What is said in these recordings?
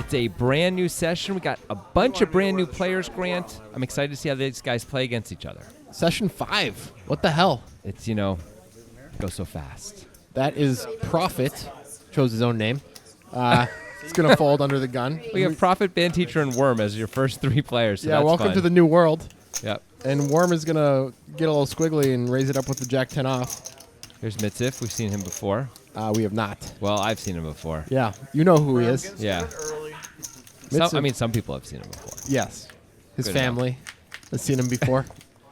It's a brand new session. We got a bunch of brand new players, Grant. I'm excited to see how these guys play against each other. Session 5. What the hell? It's, goes so fast. That is Prophet. Chose his own name. It's going to fold under the gun. We have Prophet, Band Teacher, and Worm as your first 3 players. So yeah, that's welcome fun. to the new world. Yep. And Worm is going to get a little squiggly and raise it up with the Jack 10 off. Here's Mitzif. We've seen him before. We have not. Well, I've seen him before. Yeah, you know who he is. Yeah. Some people have seen him before. Yes. His Good family has seen him before.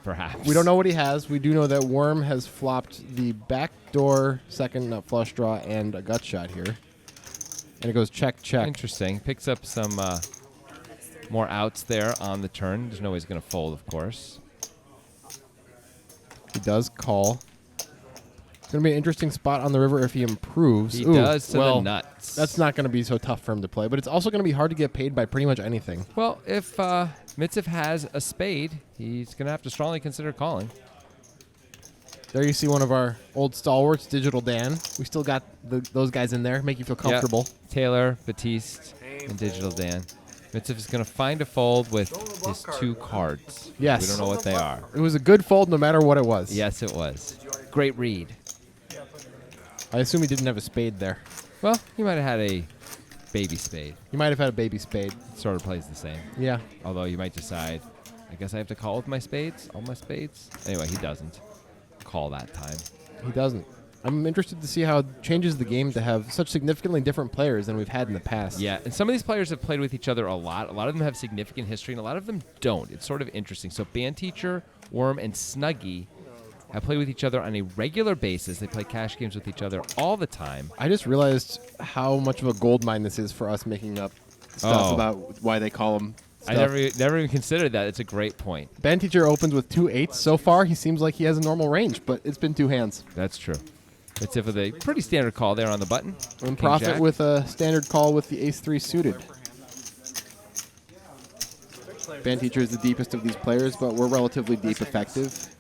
Perhaps. We don't know what he has. We do know that Worm has flopped the backdoor second nut flush draw and a gut shot here. And it goes check, check. Interesting. Picks up some more outs there on the turn. There's no way he's going to fold, of course. He does call. It's going to be an interesting spot on the river if he improves. He does to the nuts. That's not going to be so tough for him to play, but it's also going to be hard to get paid by pretty much anything. Well, if Mitzif has a spade, he's going to have to strongly consider calling. There you see one of our old stalwarts, Digital Dan. We still got those guys in there, make you feel comfortable. Yep. Taylor, Batiste, and Digital Dan. Mitzif is going to find a fold with his 2 cards. Yes. We don't know what they are. It was a good fold no matter what it was. Yes, it was. Great read. I assume he didn't have a spade there. Well, he might have had a baby spade. He might have had a baby spade. It sort of plays the same. Yeah. Although you might decide, I guess I have to call with my spades, all my spades. Anyway, he doesn't call that time. He doesn't. I'm interested to see how it changes the game to have such significantly different players than we've had in the past. Yeah, and some of these players have played with each other a lot. A lot of them have significant history, and a lot of them don't. It's sort of interesting. So Band Teacher, Worm, and Snuggie have played with each other on a regular basis. They play cash games with each other all the time. I just realized how much of a gold mine this is for us making up stuff about why they call them stuff. I never even considered that. It's a great point. Band Teacher opens with 2 8s. So far, he seems like he has a normal range, but it's been 2 hands. That's true. It's with a pretty standard call there on the button. And Prophet Jack. with a standard call with the ace-3 suited. Band Teacher is the deepest of these players, but we're relatively deep effective.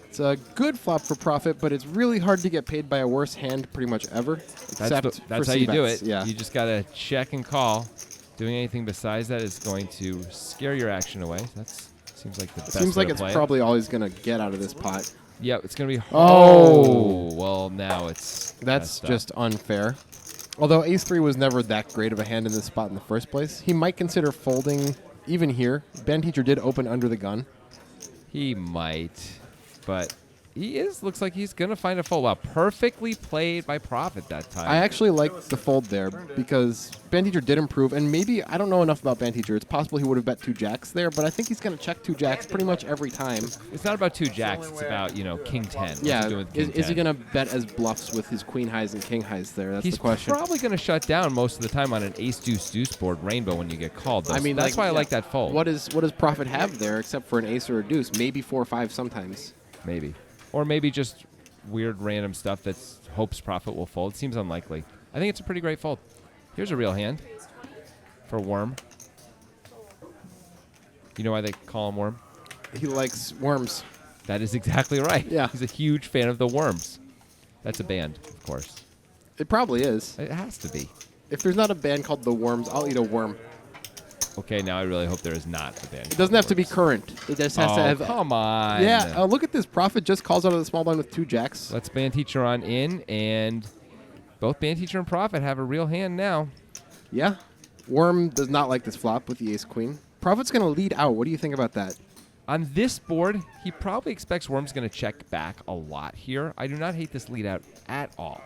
It's a good flop for Prophet, but it's really hard to get paid by a worse hand pretty much ever. That's for how you do it. C-bets. Yeah. You just got to check and call. Doing anything besides that is going to scare your action away. That seems like the best Seems way like to it's play it. probably all he's going to get out of this pot. Yeah, it's going to be... Oh! Well, now it's... That's messed up. just unfair. Although ace-3 was never that great of a hand in this spot in the first place, he might consider folding even here. Band Teacher did open under the gun. He might, but looks like he's going to find a fold. Wow, perfectly played by Prophet that time. I actually like the fold there because Band Teacher did improve, and maybe, I don't know enough about Band Teacher. It's possible he would have bet 2 jacks there, but I think he's going to check 2 jacks pretty much every time. It's not about 2 jacks. It's about, King 10. What's Yeah, he doing with King is he 10? going to bet as bluffs with his queen highs and king highs there? That's He's the question. probably going to shut down most of the time on an ace-deuce-deuce board rainbow when you get called. Though. I mean, that's why I like that fold. What does Prophet have there except for an ace or a deuce? Maybe 4 or 5 sometimes. Maybe. Or maybe just weird random stuff that hopes Prophet will fold. Seems unlikely. I think it's a pretty great fold. Here's a real hand for Worm. You know why they call him Worm? He likes worms. That is exactly right. Yeah. He's a huge fan of the worms. That's a band, of course. It probably is. It has to be. If there's not a band called The Worms, I'll eat a worm. Okay, now I really hope there is not a band. It doesn't have to be current. It just has to have... come on. Yeah, look at this. Prophet just calls out of the small blind with 2 jacks. Let's Band Teacher on in, and both Band Teacher and Prophet have a real hand now. Yeah. Worm does not like this flop with the ace-queen. Prophet's going to lead out. What do you think about that? On this board, he probably expects Worm's going to check back a lot here. I do not hate this lead out at all.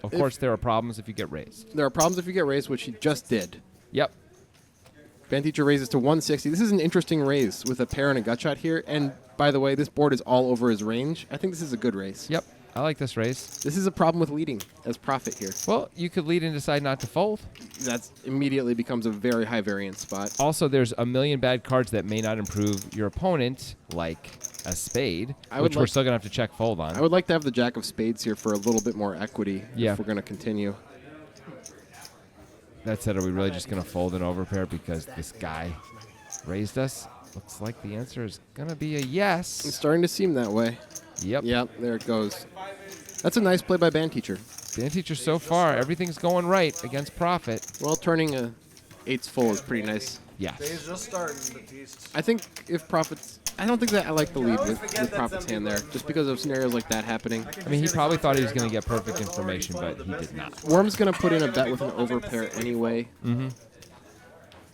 Of course, there are problems if you get raised. There are problems if you get raised, which he just did. Yep. Band Teacher raises to 160. This is an interesting raise with a pair and a gut shot here. And by the way, this board is all over his range. I think this is a good raise. Yep. I like this raise. This is a problem with leading as Prophet here. Well, you could lead and decide not to fold. That immediately becomes a very high variance spot. Also, there's a million bad cards that may not improve your opponent, like a spade, which we're still going to have to check fold on. I would like to have the Jack of Spades here for a little bit more equity if we're going to continue. That said, are we really just going to fold an overpair because this guy raised us? Looks like the answer is going to be a yes. It's starting to seem that way. Yep. Yep, there it goes. That's a nice play by Band Teacher. Band Teacher so far, everything's going right against Profit. Well, turning a 8's full is pretty nice. Yes. Day's just starting, Batiste. I think if Profit's... I don't think that I like the lead with Profit's hand there, just because of scenarios like that happening. I mean, he probably thought he was going to get perfect information, but he did not. Worm's going to put in a bet with an overpair anyway. Mm-hmm.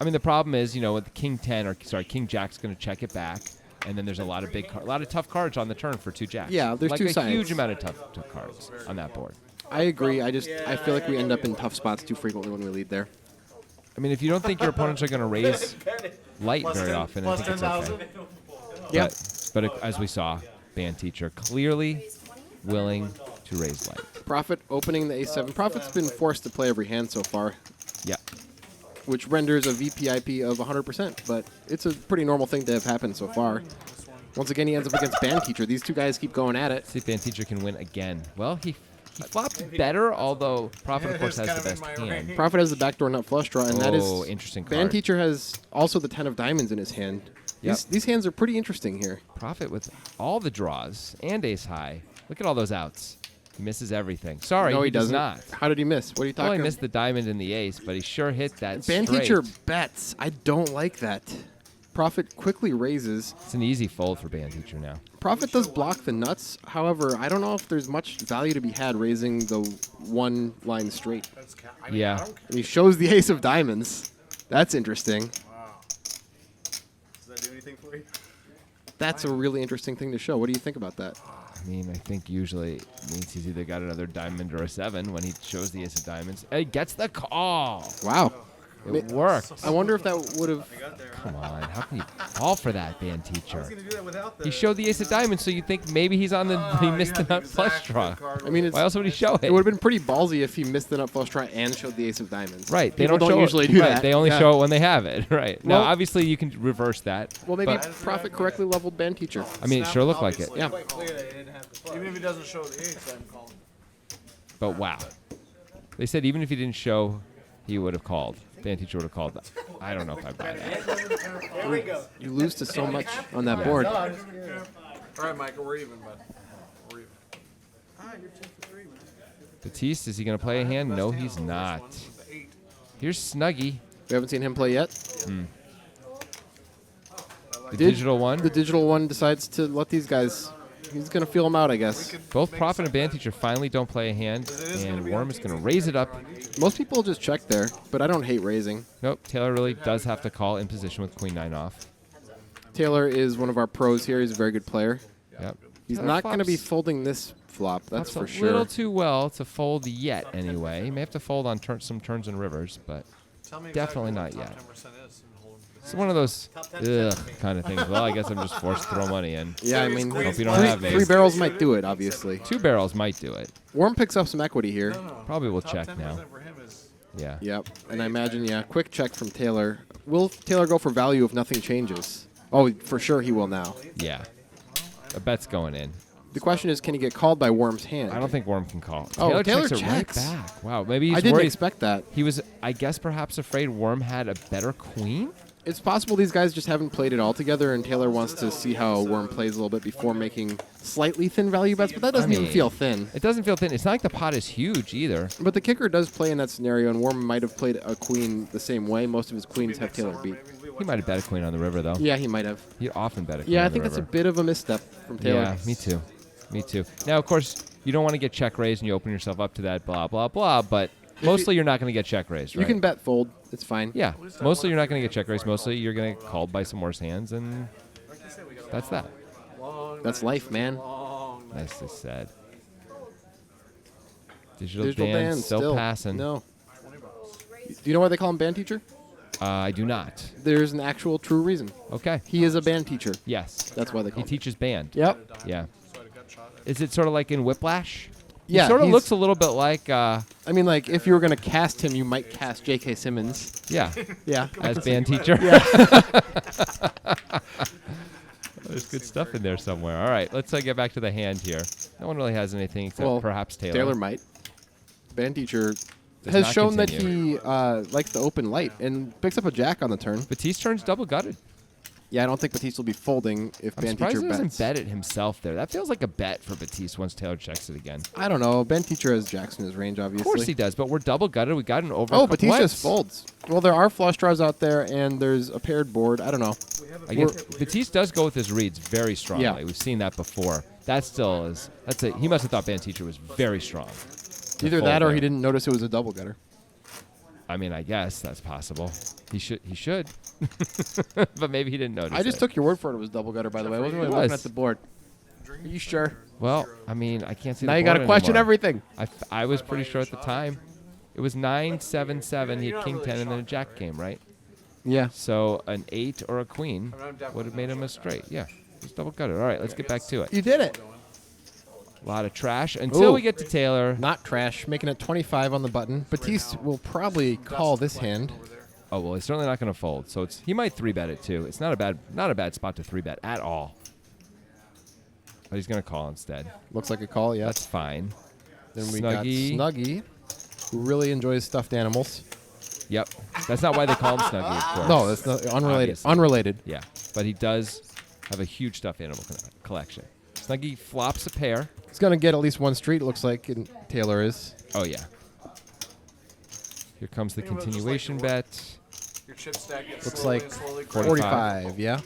I mean, the problem is, with King 10, King Jack's going to check it back, and then there's a lot of tough cards on the turn for 2 jacks. Yeah, there's like two a sides. huge amount of tough cards on that board. I agree. I feel like we end up in tough spots too frequently when we lead there. I mean, if you don't think your opponents are going to raise light very often, I think it's okay. Yeah. But as we saw, Band Teacher clearly willing to raise light. Profit opening the A7. Profit's been forced to play every hand so far, Yeah. which renders a VPIP of 100%, but it's a pretty normal thing to have happened so far. Once again, he ends up against Band Teacher. These two guys keep going at it. See if Band Teacher can win again. Well, he flopped better, although Profit, of course, has the best hand. Profit has the backdoor nut flush draw, and that is... Interesting card. Band Teacher has also the 10 of diamonds in his hand. Yep. These hands are pretty interesting here. Profit with all the draws and ace high. Look at all those outs. He misses everything. Sorry, No, he does doesn't. not. How did he miss? What are you Well, talking he missed the diamond and the ace, but he sure hit that Band straight. Teacher bets. I don't like that. Profit quickly raises. It's an easy fold for Band Teacher now. Profit does block the nuts. However, I don't know if there's much value to be had raising the one line straight. Yeah. And he shows the ace of diamonds. That's interesting. Wow. Does that do anything for you? That's a really interesting thing to show. What do you think about that? I mean, I think usually it means he's either got another diamond or a 7 when he shows the ace of diamonds. He gets the call. Wow. It worked. I wonder if that would have... Come on. How can you fall for that, Band I was Teacher? going to do that without the... He showed the ace of diamonds, so you think maybe he's on the... he missed the nut flush draw. I mean, it's, Why else would he show it? it would have been pretty ballsy if he missed the nut flush draw and showed the ace of diamonds. Right. They People don't show usually it. do Right, that. They only Yeah. show it when they have it. Right. Now, Well- obviously, you can reverse that. Well, maybe but- Profit correctly leveled Band Teacher. I mean, it sure looked like it. Yeah. Even if he doesn't show the 8, I'm calling. But wow. They said even if he didn't show, he would have called. Band Teacher would have called that. I don't know if I buy that. Here we go. You lose to so much on that board. All right, Michael, we're even, bud. We're even. You're 2 for 3, man. Batiste, is he going to play a hand? No, he's not. The 8. Here's Snuggy, We haven't seen him play yet. the Did- digital one. The digital one decides to let these guys... He's going to feel them out, I guess. Both Profit and Band Teacher finally don't play a hand, and Worm is going to raise it up. Most people just check there, but I don't hate raising. Nope, Taylor really does have to call in position with Queen 9 off. Taylor is one of our pros here. He's a very good player. Yep. He's Taylor not going to be flops- folding this flop, that's flops for a little sure. too well to fold yet, anyway. He may have to fold on some turns and rivers, but Tell me Definitely exactly not what yet. the top 10% is and hold him. it's one of those kind of things. Well, I guess I'm just forced to throw money in. Yeah, I mean, Hope you don't have three ace. barrels might do it, obviously. 2 barrels might do it. Worm picks up some equity here. Probably will Top check 10% now. for him is Yeah. Yep, and I imagine, yeah, quick check from Taylor. Will Taylor go for value if nothing changes? Oh, for sure he will now. Yeah. A bet's going in. The question is, can he get called by Worm's hand? I don't think Worm can call. Oh, Taylor checks it right checks. back. Wow. Maybe he's I didn't worried. expect that. He was, I guess, perhaps afraid Worm had a better queen? It's possible these guys just haven't played it all together, and Taylor wants to see how Worm plays a little bit before making slightly thin value bets, but that doesn't even mean- feel thin. It doesn't feel thin. It's not like the pot is huge either. But the kicker does play in that scenario, and Worm might have played a queen the same way. Most of his queens have Taylor beat. He might have bet a queen on the river, though. Yeah, he might have. He'd often bet a queen Yeah, I on the think that's a river. bit of a misstep from Taylor. Yeah, me too. Me too. Now, of course, you don't want to get check raised and you open yourself up to that blah, blah, blah, but mostly you're not going to get check raised, right? You can bet fold. It's fine. Yeah. Mostly you're not going to get check raised. Mostly you're going to get called by some worse hands, and that's that. That's life, man. Nicely said. Digital, Digital Dan band still passing. No. Do you know why they call him band teacher? I do not. There's an actual true reason. Okay. He is a band teacher. Yes. That's why they call He him. teaches band. Yep. Yeah. Is it sort of like in Whiplash? Yeah, He sort of he's- looks a little bit like, I mean, like, if you were going to cast him, you might cast J.K. Simmons. yeah, Yeah. as band teacher. There's good stuff in there somewhere. All right, let's get back to the hand here. No one really has anything except Well, perhaps Taylor. Taylor might. Band teacher Does has not shown continue. that he likes the open light and picks up a jack on the turn. Batiste turns double gutted. Yeah, I don't think Batiste will be folding if I'm Band surprised Teacher he doesn't bets. bet it himself there. That feels like a bet for Batiste once Taylor checks it again. I don't know. Band Teacher has Jacks in his range, obviously. Of course he does, but we're double gutted. We got an over. Oh, Batiste just folds. Well, there are flush draws out there, and there's a paired board. I don't know. I guess Batiste does go with his reads very strongly. Yeah. We've seen that before. That still is. He must have thought Band Teacher was very strong. Either that or he didn't notice it was a double gutter. I mean, I guess that's possible. He should. But maybe he didn't notice. I just it. took your word for it. It was double gutter, by the way. I wasn't really It looking was. at the board. Are you sure? Well, I mean, I can't see. Now the you got to board question anymore. everything. I was pretty sure at the time. It was 9-7-7. He had king 10 and then a jack game, right? Yeah. So an 8 or a queen would have made him a straight. Yeah, he's double gutted. All right, let's get back to it. You did it. A lot of trash until Ooh. we get to Taylor. Not trash, making it 25 on the button. Batiste will probably call this hand. Oh well, he's certainly not going to fold. So he might 3-bet it too. It's not a bad spot to 3-bet at all. But he's going to call instead. Looks like a call, yeah. That's fine. Then we Snuggie. got Snuggie, who really enjoys stuffed animals. Yep. That's not why they call him Snuggie, of course. No, that's not unrelated. Obviously. Unrelated. Yeah, but he does have a huge stuffed animal collection. Snuggie flops a pair. He's going to get at least one street, it looks like, and Taylor is. Oh, yeah. Here comes the continuation bet. Your chip stack gets Looks slowly like and slowly 45, yeah.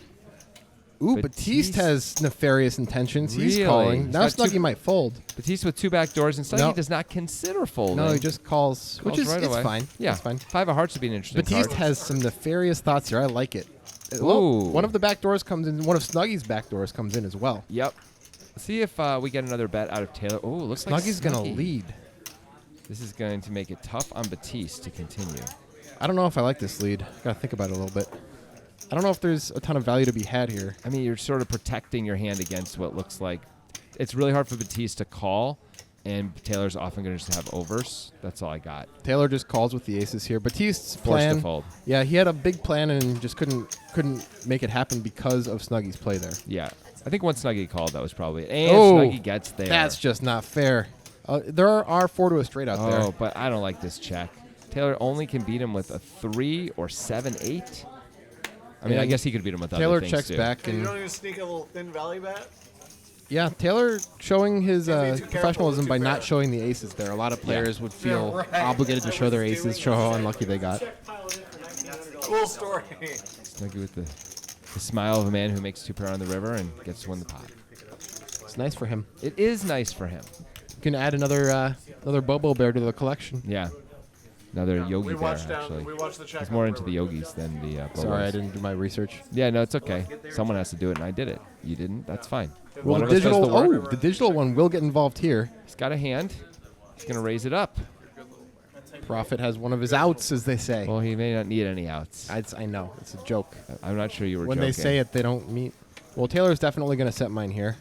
Ooh, Batiste has nefarious intentions. He's Really? calling. He's Now got two- Snuggie might fold. Batiste with 2 back doors, and Snuggie No. does not consider folding. No, he just calls, which Calls is right it's away. fine. Yeah, It's fine. 5 of hearts would be an interesting Batiste card. has some nefarious thoughts here. I like it. Ooh. Well, one of the back doors comes in. One of Snuggie's back doors comes in as well. Yep. Let's see if we get another bet out of Taylor. Oh, looks like Snuggie's going to Snuggie. lead. This is going to make it tough on Batiste to continue. I don't know if I like this lead. Got to think about it a little bit. I don't know if there's a ton of value to be had here. I mean, you're sort of protecting your hand against what looks like. It's really hard for Batiste to call, and Taylor's often going to just have overs. That's all I got. Taylor just calls with the aces here. Batiste's Forced plan. to fold. Yeah, he had a big plan and just couldn't make it happen because of Snuggie's play there. Yeah. I think once Snuggie called, that was probably it. And Oh, Snuggie gets there. That's just not fair. There are 4 to a straight out there. Oh, but I don't like this check. Taylor only can beat him with a 3 or 7-8. I mean, I And guess he could beat him with Taylor other things checks too. back And you and don't even sneak a little thin valley bet? yeah, Taylor showing his Can't be too careful professionalism with by too not bad. showing the aces there. A lot of players would feel right. obligated to show their aces, show how unlucky they got. Cool story. Snuggie with the smile of a man who makes 2 pair on the river and gets to win the pot. It's nice for him. It is nice for him. You can add another Bobo Bear to the collection. Yeah. Another yogi We bear, watched actually. we watched the check. He's more into the yogis than the Bobos. Sorry, I didn't do my research. Yeah, no, it's okay. Someone has to do it, and I did it. You didn't? That's fine. Well, One the of us does digital. the work. The digital one will get involved here. He's got a hand. He's going to raise it up. Prophet has one of his outs, as they say. Well, he may not need any outs. I know it's a joke. I'm not sure you were When joking. they say it, they don't mean. Well, Taylor's definitely going to set mine here.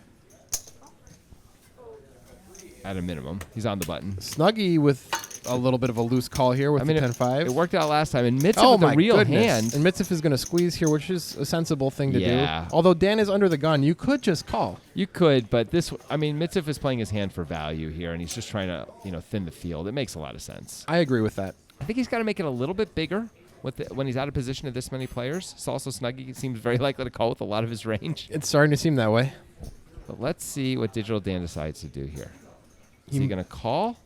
At a minimum. He's on the button. Snuggie with a little bit of a loose call here with I mean, the 10-5. It worked out last time. And Mitzik Oh with my a real goodness! hand. And Mitzif is going to squeeze here, which is a sensible thing to Yeah. do. Although Dan is under the gun, you could just call. You could, but this, I mean, Mitzif is playing his hand for value here, and he's just trying to, thin the field. It makes a lot of sense. I agree with that. I think he's got to make it a little bit bigger when he's out of position to this many players. So also Snuggie seems very likely to call with a lot of his range. It's starting to seem that way. But let's see what Digital Dan decides to do here. Is he going to call?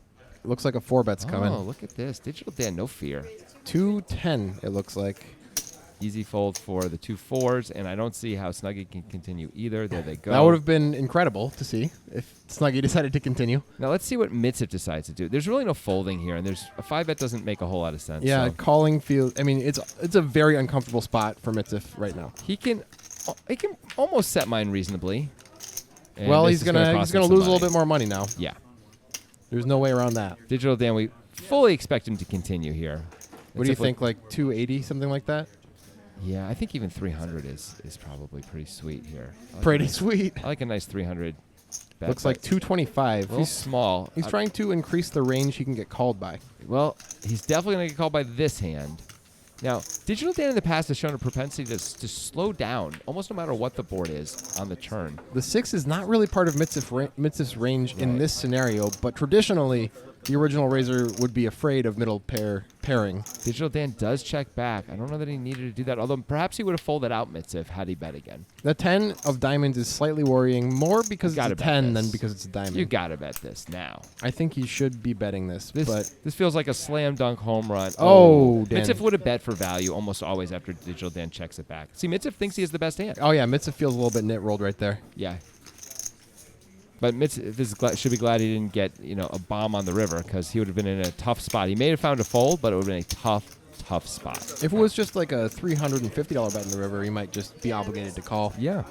It looks like a 4-bet's coming. Oh, look at this. Digital Dan, no fear. 2-10, it looks like. Easy fold for the 2 4s, and I don't see how Snuggie can continue either. There they go. That would have been incredible to see if Snuggie decided to continue. Now let's see what Mitzif decides to do. There's really no folding here, and there's a 5-bet doesn't make a whole lot of sense. Yeah, so calling feels. I mean, it's a very uncomfortable spot for Mitzif right now. he can almost set mine reasonably. And Well, this he's is gonna gonna cost him lose some a little money. bit more money now. Yeah, There's no way around that. Digital Dan, we fully expect him to continue here. What do you Except think? Like 280, something like that? Yeah, I think even 300 is probably pretty sweet here. I like Pretty a nice- sweet. I like a nice 300. Bet, Looks like but 225. a little small. He's trying to increase the range he can get called by. Well, he's definitely going to get called by this hand. Now, Digital Dan in the past has shown a propensity to slow down almost no matter what the board is on the turn. The 6 is not really part of Mitzif's range in Right. this scenario, but traditionally, the original Razor would be afraid of middle pairing. Digital Dan does check back. I don't know that he needed to do that, although perhaps he would have folded out Mitziv had he bet again. The 10 of diamonds is slightly worrying, more because You it's a gotta bet 10 this. than because it's a diamond. You got to bet this now. I think he should be betting this, This but this feels like a slam dunk home run. Oh, Dan. Mitziv would have bet for value almost always after Digital Dan checks it back. See, Mitziv thinks he has the best hand. oh yeah, Mitziv feels a little bit nit rolled right there. Yeah. But Mitziv should be glad he didn't get a bomb on the river because he would have been in a tough spot. He may have found a fold, but it would have been a tough spot. If it was just like a $350 bet in the river, he might just be obligated to call. Yeah.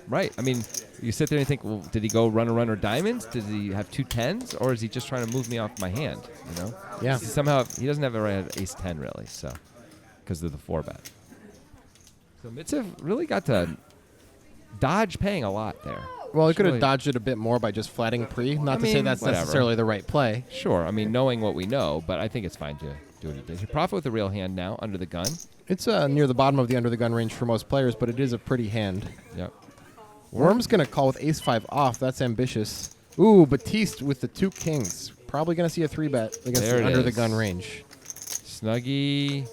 Right. I mean, you sit there and you think, well, did he go runner diamonds? Did he have 2 10s? Or is he just trying to move me off my hand? Yeah. Somehow, he doesn't have a right ace 10 really, so, because of the 4-bet. So Mitziv really got to dodge paying a lot there. Well, he could have Really- dodged it a bit more by just flatting pre. Not to say mean, that's whatever. necessarily the right play. Sure. I mean, knowing what we know, but I think it's fine to do what he did. He profit with a real hand now under the gun. It's near the bottom of the under the gun range for most players, but it is a pretty hand. Yep. Worm's going to call with ace-5 off. That's ambitious. Ooh, Batiste with the 2 kings. Probably going to see a 3-bet against There the it under the is. gun range. Snuggie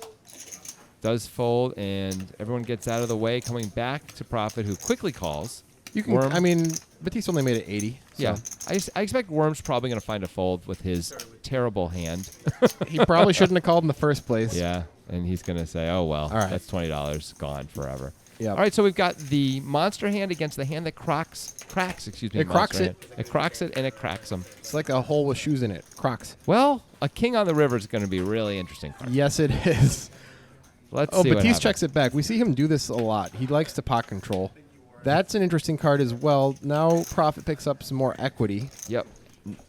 does fold, and everyone gets out of the way, coming back to profit, who quickly calls. You can. Worm. I mean, Batiste only made it 80. So Yeah. I expect Worm's probably going to find a fold with his terrible hand. he probably shouldn't have called in the first place. Yeah. And he's going to say, oh, well, All right. that's $20 gone forever. Yep. All right, so we've got the monster hand against the hand that cracks. It crocs monster it. hand. It crocs it, and it cracks them. It's like a hole with shoes in it. Crocs. Well, a king on the river is going to be a really interesting card. Yes, it is. Let's Oh, see what Batiste happens. checks it back. We see him do this a lot. He likes to pot control. That's an interesting card as well. Now Profit picks up some more equity. Yep.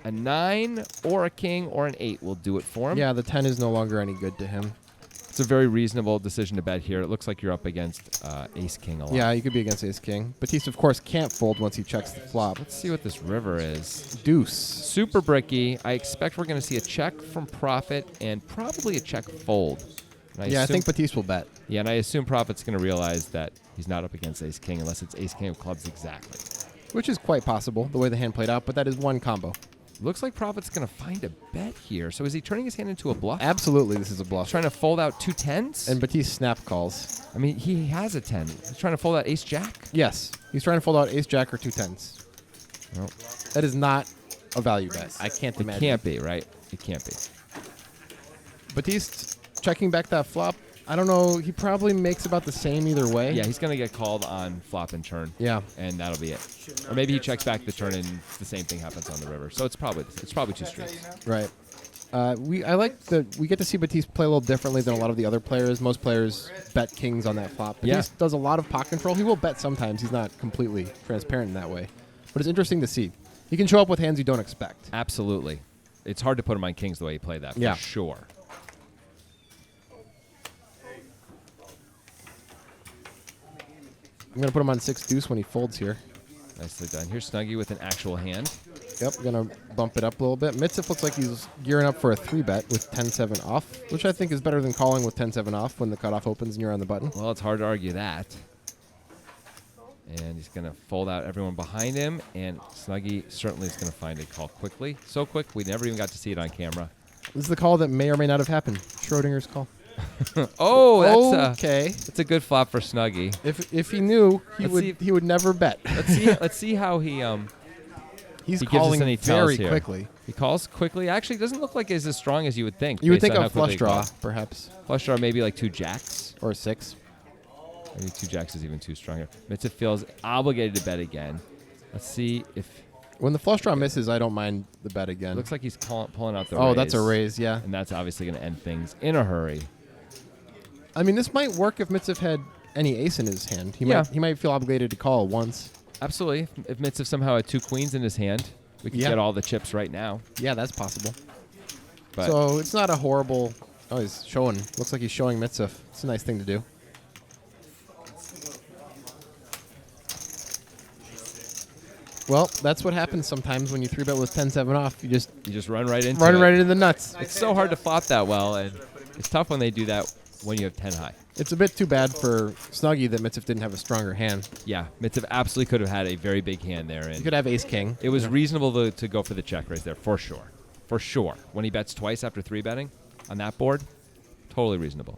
A 9 or a king or an 8 will do it for him. Yeah, the 10 is no longer any good to him. It's a very reasonable decision to bet here. It looks like you're up against ace-king a lot. Yeah, you could be against ace-king. Batiste, of course, can't fold once he checks the flop. Let's see what this river is. Deuce. Super bricky. I expect we're going to see a check from Profit and probably a check fold. And Yeah, I assume- think Batiste will bet. Yeah, and I assume Profit's going to realize that he's not up against ace-king unless it's ace-king of clubs exactly. Which is quite possible, the way the hand played out, but that is one combo. Looks like Profit's going to find a bet here. So is he turning his hand into a bluff? Absolutely, this is a bluff. Trying to fold out 2 10s? And Batiste snap calls. I mean, he has a 10. He's trying to fold out ace-jack? Yes, he's trying to fold out ace-jack or 2 10s. No. That is not a value bet. I can't It imagine. can't be, right? It can't be. Batiste checking back that flop. I don't know. He probably makes about the same either way. Yeah, he's going to get called on flop and turn. Yeah. And that'll be it. Or maybe he checks back the turn and the same thing happens on the river. So it's probably 2 streets. Right. I like that we get to see Batiste play a little differently than a lot of the other players. Most players bet kings on that flop. Yeah. Batiste does a lot of pot control. He will bet sometimes. He's not completely transparent in that way. But it's interesting to see. He can show up with hands you don't expect. Absolutely. It's hard to put him on kings the way he played that, for Yeah. sure. I'm going to put him on 6 deuce when he folds here. Nicely done. Here's Snuggie with an actual hand. Yep, going to bump it up a little bit. Mitziv looks like he's gearing up for a 3-bet with 10-7 off, which I think is better than calling with 10-7 off when the cutoff opens and you're on the button. Well, it's hard to argue that. And he's going to fold out everyone behind him, and Snuggie certainly is going to find a call quickly. So quick, we never even got to see it on camera. This is the call that may or may not have happened. Schrodinger's call. Oh, that's okay. that's a good flop for Snuggie. If he knew, Let's he would never bet. Let's see how he He's he gives us calling any tells very here. quickly. He calls quickly. Actually, it doesn't look like it's as strong as you would think. You would based think on a how quickly flush he draw, calls. perhaps, Flush draw, maybe like 2 jacks. or a 6. Maybe 2 jacks is even too strong here. Mitziv feels obligated to bet again. Let's see if When the flush draw misses, I don't mind the bet it again. looks like he's pulling out the Oh, raise. that's a raise, yeah. And that's obviously going to end things in a hurry. I mean, this might work if Mitziv had any ace in his hand. He Yeah. might feel obligated to call once. Absolutely. If Mitziv somehow had 2 queens in his hand, we could Yeah. get all the chips right now. Yeah, that's possible. But So it's not a horrible. Oh, he's showing. Looks like he's showing Mitziv. It's a nice thing to do. Well, that's what happens sometimes when you 3-bet with 10-7 off. You just you just run right into run it. right into the nuts. It's so hard to flop that well, and it's tough when they do that when you have 10 high. It's a bit too bad for Snuggie that Mitziv didn't have a stronger hand. Yeah, Mitziv absolutely could have had a very big hand there, He and could have ace king. it was reasonable to go for the check raise there, for sure. for sure. When he bets twice after 3-betting on that board, totally reasonable.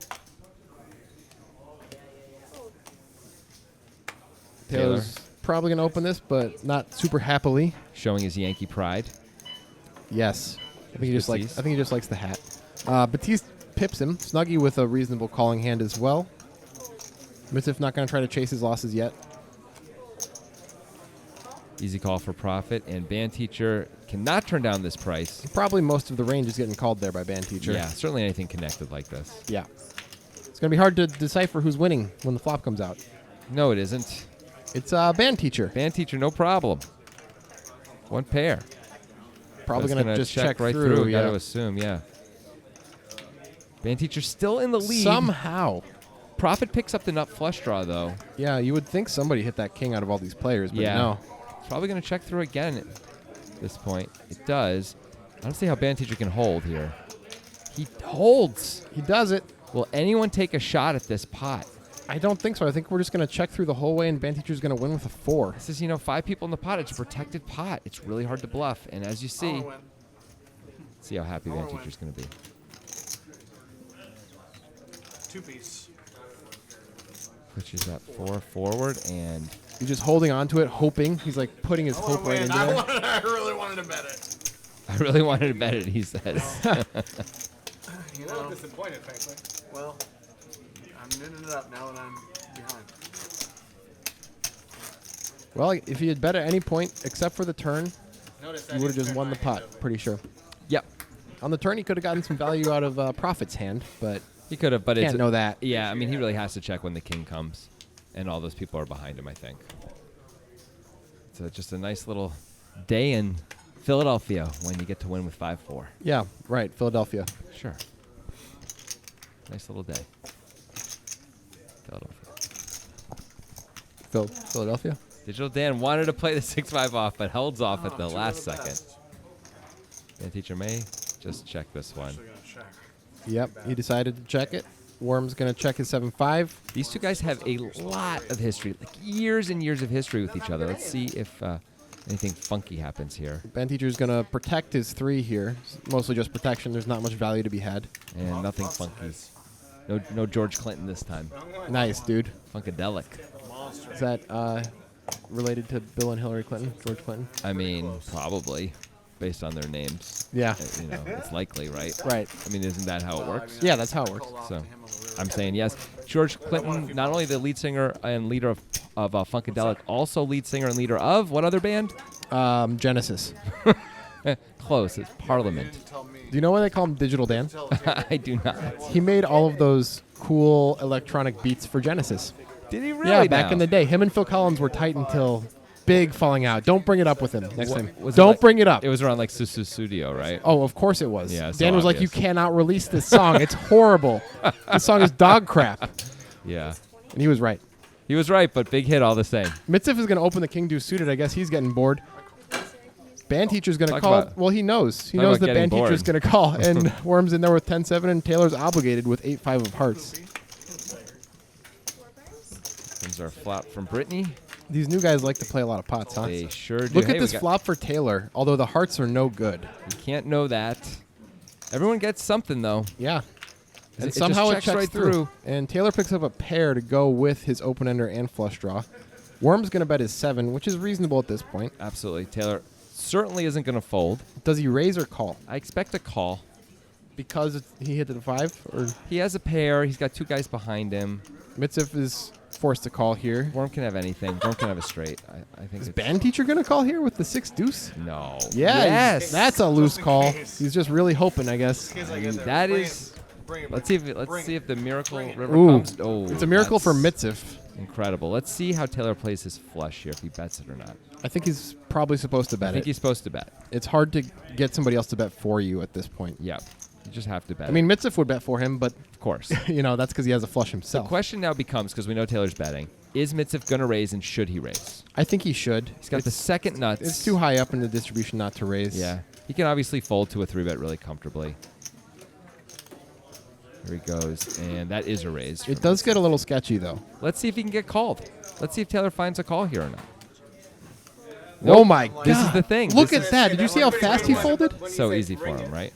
Taylor's probably going to open this, but not super happily. Showing his Yankee pride. Yes. I think Batiste. he just likes the hat. Batiste pips him. Snuggie with a reasonable calling hand as well. Mitzvah not going to try to chase his losses yet. Easy call for profit. And Band Teacher cannot turn down this price. Probably most of the range is getting called there by Band Teacher. Yeah, certainly anything connected like this. Yeah. It's going to be hard to decipher who's winning when the flop comes out. No, it isn't. It's Band Teacher. Band Teacher, no problem. One pair. Probably That's going to gonna just check right through. Got Yeah. to assume, yeah. Band Teacher still in the lead. Somehow. Profit picks up the nut flush draw, though. Yeah, you would think somebody hit that king out of all these players, but Yeah. no. It's probably going to check through again at this point. It does. I don't see how Band Teacher can hold here. He holds. He does it. Will anyone take a shot at this pot? I don't think so. I think we're just going to check through the whole way, and Band Teacher's going to win with a 4. This is, 5 people in the pot. It's a protected pot. It's really hard to bluff. And as you I see, wanna win. see how happy I Band wanna Teacher's going to be. 2-piece. Pushes that 4 forward, and He's just holding on to it, hoping. He's like putting his I wanna hope right win. into there. I really wanted to bet it. I really wanted to bet it, he says. You know? Disappointed, frankly. Well, I'm knitting it up now that I'm behind. Well, if he had bet at any point except for the turn, Notice he would have just won the pot, pretty sure. Yep. On the turn, he could have gotten some value out of Profit's hand, but He could have, but can't know that. Yeah, I mean, he really has to check when the king comes, and all those people are behind him, I think. So just a nice little day in Philadelphia when you get to win with 5-4. Yeah, right, Philadelphia. Sure. Nice little day. Philadelphia. Philadelphia? Digital Dan wanted to play the 6-5 off, but holds off at the last second. Band Teacher may just check this one. Actually gonna check. Yep, he decided to check it. Worm's going to check his 7-5. These two guys have a lot of history, like years and years of history with each other. Let's see if anything funky happens here. Band Teacher's going to protect his 3 here. Mostly just protection. There's not much value to be had. And nothing funky. No George Clinton this time. Nice, dude. Funkadelic. Is that related to Bill and Hillary Clinton? George Clinton? I mean, probably, based on their names. Yeah. It's likely, right? Right. I mean, isn't that how it works? Yeah, that's how it works. So, I'm saying yes. George Clinton, not only the lead singer and leader of Funkadelic, also lead singer and leader of what other band? Genesis. Close. It's Parliament. Do you know why they call him Digital Dan? I do not. He made all of those cool electronic beats for Genesis. Did he really? Yeah, back now? in the day. Him and Phil Collins were tight until big falling out. Don't bring it up with him next time. Was it Don't like- bring it up. It was around like Susu Studio, right? Oh, of course it was. Yeah, so Dan was like, "You obvious. cannot release this song. It's horrible. This song is dog crap." Yeah. And he was right. He was right, but big hit all the same. Mitzvah is going to open the King Deuce suited. I guess he's getting bored. Band Teacher's going to Talk call. about- Well, he knows. He talk knows about that getting Band Teacher's bored. going to call. And Worm's in there with 10-7, and Taylor's obligated with 8-5 of hearts. Comes our flop from Brittany. These new guys like to play a lot of pots, huh? They sure do. Look Hey, at we this got- flop for Taylor, although the hearts are no good. You can't know that. Everyone gets something, though. Yeah. It And just somehow it checks checks right through. through. And Taylor picks up a pair to go with his open ender and flush draw. Worm's going to bet his 7, which is reasonable at this point. Absolutely. Taylor certainly isn't going to fold. Does he raise or call? I expect a call. Because he hit the 5? Or He has a pair. He's got 2 guys behind him. Mitzvah is forced to call here. Worm can have anything. Worm can have a straight. I think Is it's... Band Teacher going to call here with the 6 deuce? No. Yeah, Yes. that's a loose Just in call. case. He's just really hoping, I guess. In case I get there. That Bring is... it. Bring it. Let's see if the miracle Bring it. river Ooh, comes. Oh, it's a miracle for that's Mitzvah. Incredible. Let's see how Taylor plays his flush here, if he bets it or not. I think he's probably supposed to I bet think it. he's supposed to bet. It's hard to get somebody else to bet for you at this point. Yep. You just have to bet. I mean, Mitzvah would bet for him, but of course. that's because he has a flush The himself. question now becomes, because we know Taylor's betting, is Mitzvah going to raise and should he raise? I think he should. He's got the second nuts. It's too high up in the distribution not to raise. Yeah. He can obviously fold to a 3-bet really comfortably. Here he goes. And that is a raise. It does get a little sketchy, though. Let's see if he can get called. Let's see if Taylor finds a call here or not. Oh my god. This is the thing. Look This at that. Did you see how fast he folded? So easy for him, right?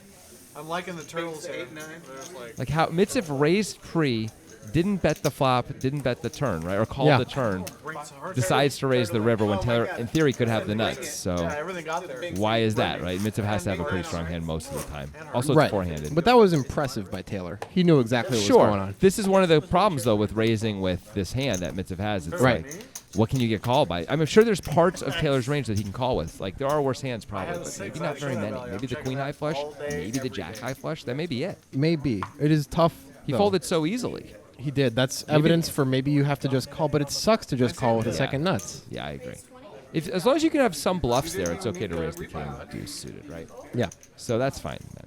I'm liking the turtles here. There's Like how Mitsev raised pre, didn't bet the flop, didn't bet the turn, right? Or called Yeah. the turn, brings hearts. decides to raise the river when Taylor, in theory, could have the nuts. So Yeah, everything got there. why is that, right? Mitsev has to have a pretty strong hand most of the time. Also, Right. it's four-handed. But that was impressive by Taylor. He knew exactly what was Sure. going on. This is one of the problems, though, with raising with this hand that Mitsev has. It's Right. like, what can you get called by? I'm sure there's parts of Taylor's range that he can call with. Like, there are worse hands, probably, but maybe not very many. Maybe the queen high flush, maybe the jack high flush. That may be it. Maybe. It is tough. He though. folded so easily. He did. That's evidence for maybe you have to just call, but it sucks to just call with a Yeah. second nuts. Yeah, I agree. As long as you can have some bluffs there, it's okay to raise the king deuce suited, right? Yeah. So that's fine then.